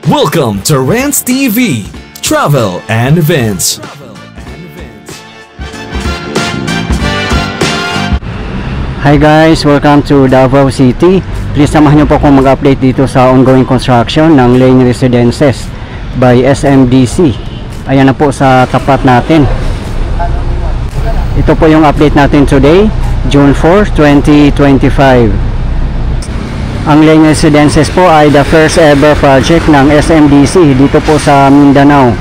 Welcome to Rants TV, Travel and Events. Hi guys, welcome to Davao City. Please samahan niyo po akong mag-update dito sa ongoing construction ng Lane Residences by SMDC. Ayan na po sa tapat natin. Ito po yung update natin today, June 4, 2025. Ang Lane Residences po ay the first ever project ng SMDC dito po sa Mindanao.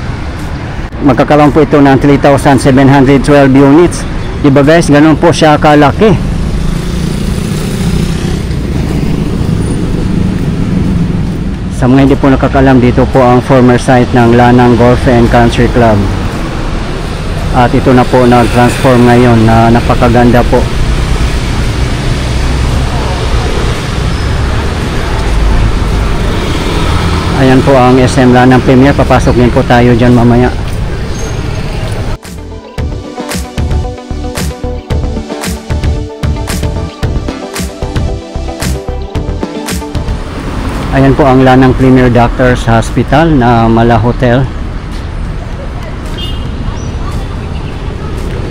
Magkakaroon po ito ng 3,712 units. Diba guys, ganun po siya kalaki. Sa mga hindi po nakakalam, dito po ang former site ng Lanang Golf and Country Club. At ito na po nag-transform ngayon na napakaganda po. Ayan po ang SM Lanang Premier. Papasok din po tayo dyan mamaya. Ayan po ang Lanang Premier Doctors Hospital na Mala Hotel.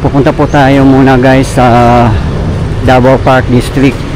Pupunta po tayo muna guys sa Davao Park District.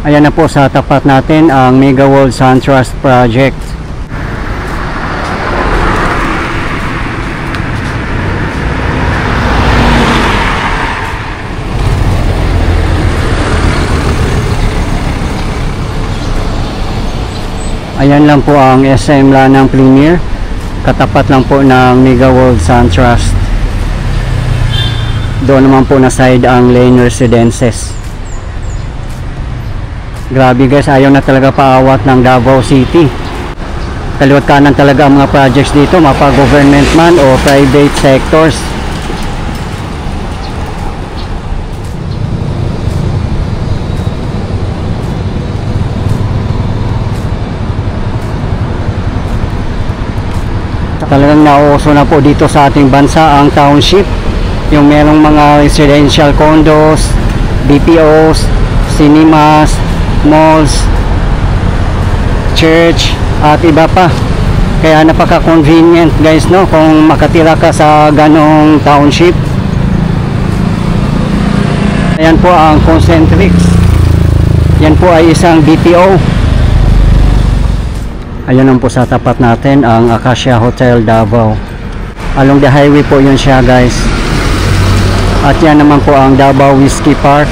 Ayan na po sa tapat natin ang Mega World SunTrust Project. Ayan lang po ang SM Lanang Premier. Katapat lang po ng Mega World SunTrust. Doon naman po na side ang Lane Residences. Grabe guys, ayaw na talaga paawat ng Davao City. Kaliwat kanan talaga ang mga projects dito, mapa government man o private sectors. Talagang nauuso na po dito sa ating bansa ang township. Yung merong mga residential condos, BPOs, cinemas, malls, church at iba pa. Kaya napaka-convenient guys, no, kung makatira ka sa ganong township. Ayan po ang Concentrix. Yan po ay isang BPO. Ayan lang po sa tapat natin ang Acacia Hotel Davao. Along the highway po yun siya guys. At yan naman po ang Davao Whiskey Park.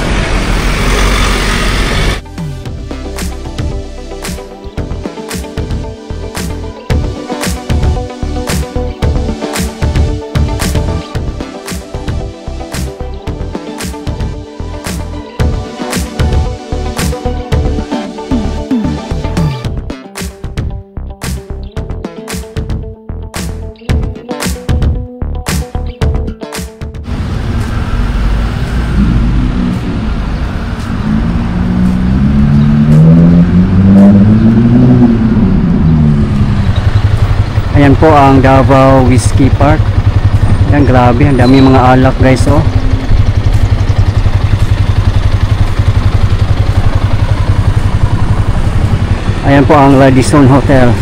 Ayan po ang Davao Whiskey Park. Ayan, grabe, ang dami mga alak guys, oh. Ayan po ang Radisson Hotel.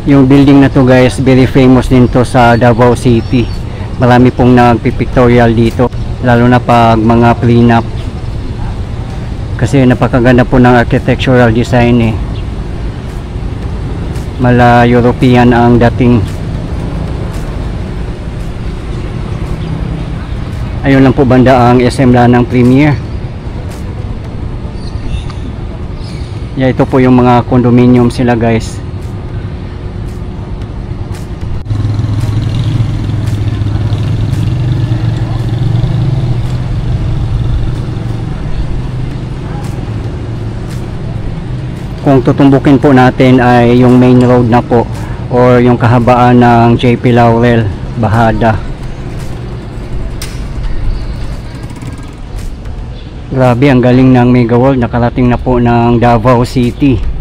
Yung building na to guys, very famous din to sa Davao City. Marami pong nagpipictorial dito, lalo na pag mga prenup. Kasi napakaganda po ng architectural design eh. Mala European ang dating. Ayun lang po banda ang SM Lanang Premier. Yeah, ito po yung mga condominium sila guys. Kung tutumbukin po natin ay yung main road na po or yung kahabaan ng JP Laurel, Bahada. Grabe, ang galing ng Mega World, nakarating na po ng Davao City.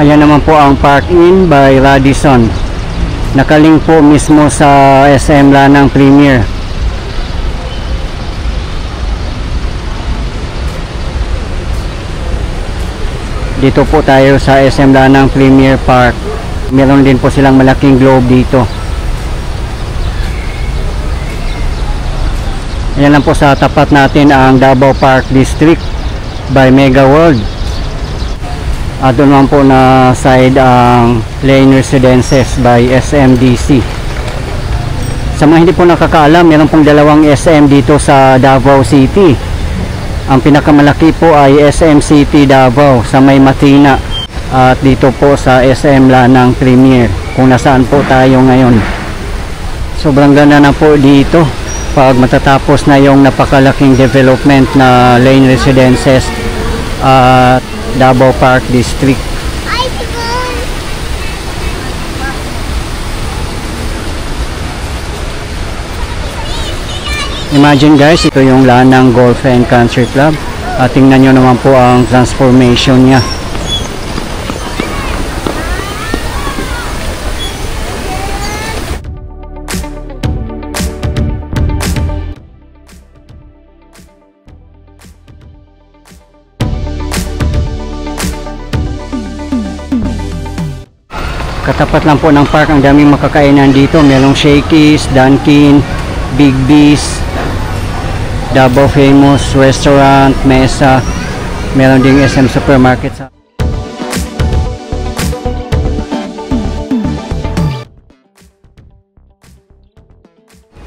Ayan naman po ang Park-In by Radisson. Nakaling po mismo sa SM Lanang Premier. Dito po tayo sa SM Lanang Premier Park. Meron din po silang malaking globe dito. Ayan lang po sa tapat natin ang Davao Park District by Mega World. At doon naman po na side ang Lane Residences by SMDC. Sa mga hindi po nakakaalam, meron pong dalawang SM dito sa Davao City. Ang pinakamalaki po ay SM City Davao sa May Matina. At dito po sa SM Lanang Premier, kung nasaan po tayo ngayon. Sobrang ganda na po dito. pag matatapos na yung napakalaking development na lane residences at Davao Park District. Imagine guys, ito yung Lanang Golf and Country Club at tingnan nyo naman po ang transformation niya. Katapat lang po ng park, ang daming makakainan dito. Merong Shakey's, Dunkin, Big B's, Davao Famous Restaurant, Mesa, meron ding SM Supermarket sa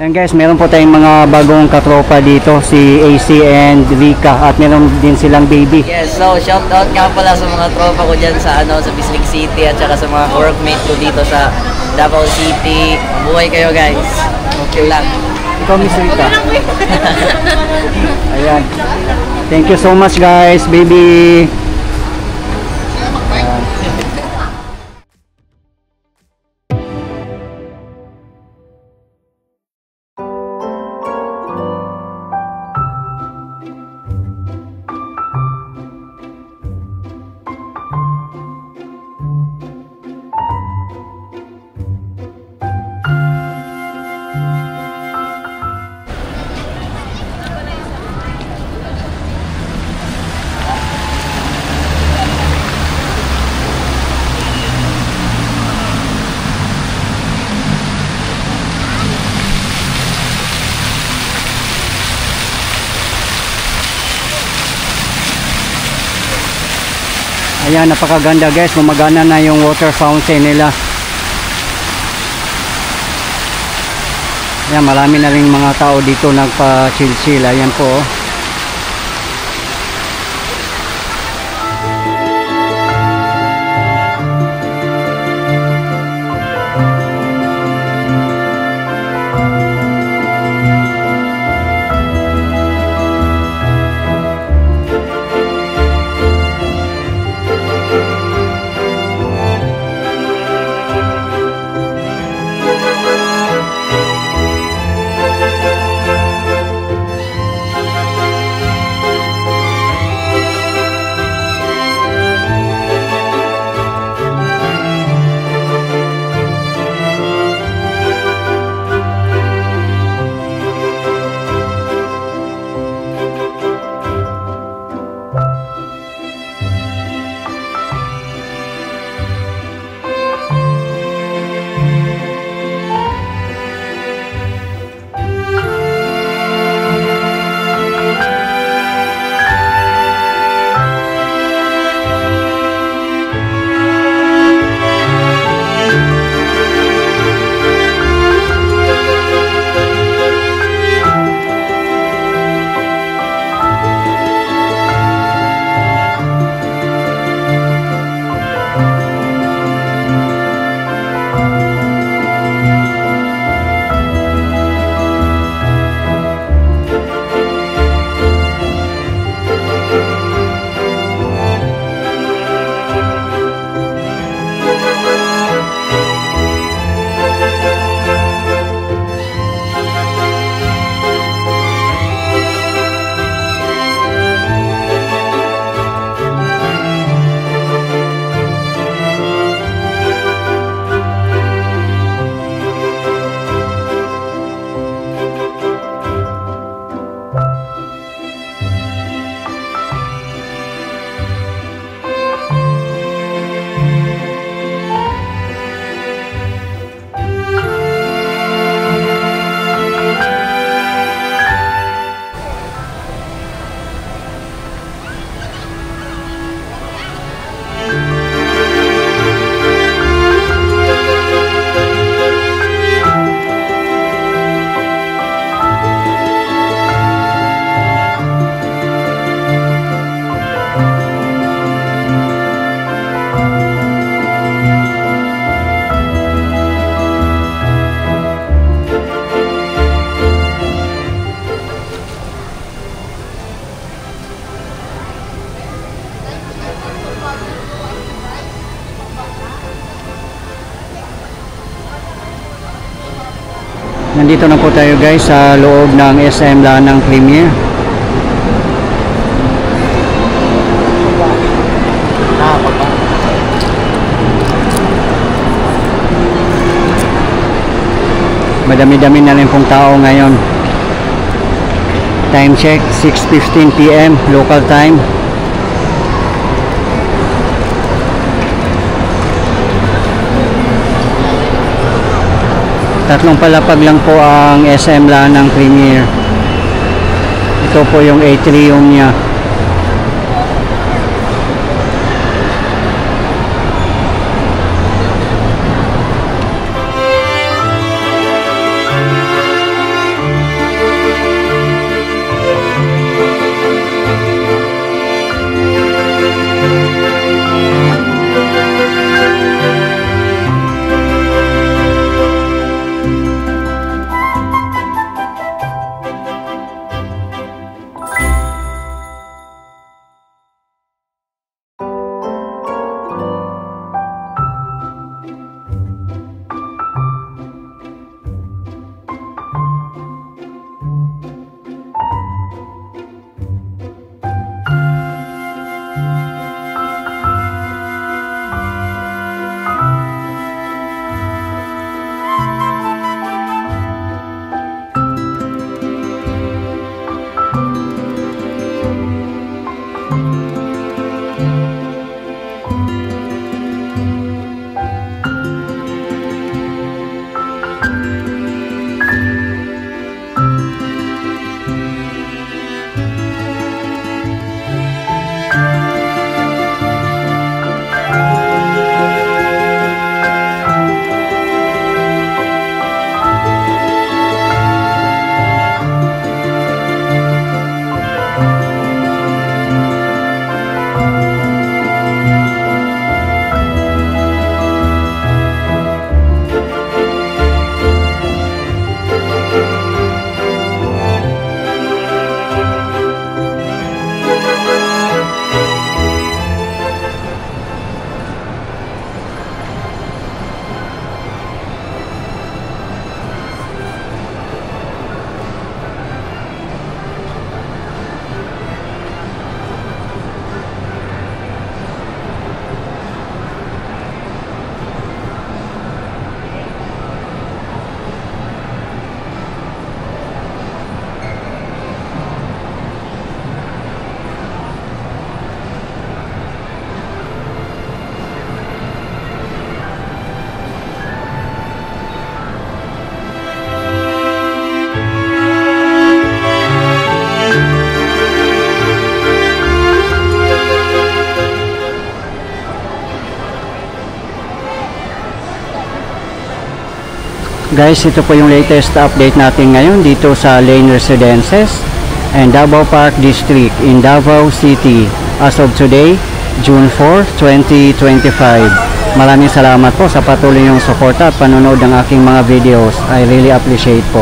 and guys, meron po tayong mga bagong katropa dito, si AC and Rika, at meron din silang baby. Yes, so shout out nga pala sa mga tropa ko dyan sa sa Bislig City at saka sa mga workmate ko dito sa Davao City. Buhay kayo guys. Okay lang. Ikaw, Miss Rika. Ayan. Thank you so much guys, baby. Ayan, napakaganda guys, gumagana na yung water fountain nila. Ayan, marami na rin mga tao dito nagpa-chill-chill. Ayan po. Nandito na po tayo guys sa loob ng SM Lanang Premier. Madami-dami na rin pong tao ngayon. Time check 6:15 PM local time. Tatlong palapag lang po ang SM Lanang Premier. Ito po yung atrium niya. Guys, ito po yung latest update natin ngayon dito sa Lane Residences and Davao Park District in Davao City as of today, June 4, 2025. Maraming salamat po sa patuloy yung suporta at panonood ng aking mga videos. I really appreciate po.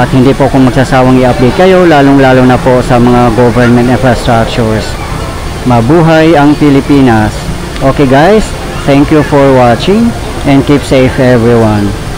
At hindi po kung magsasawang i-update kayo, lalong-lalo na po sa mga government infrastructures. Mabuhay ang Pilipinas! Okay guys, thank you for watching and keep safe everyone.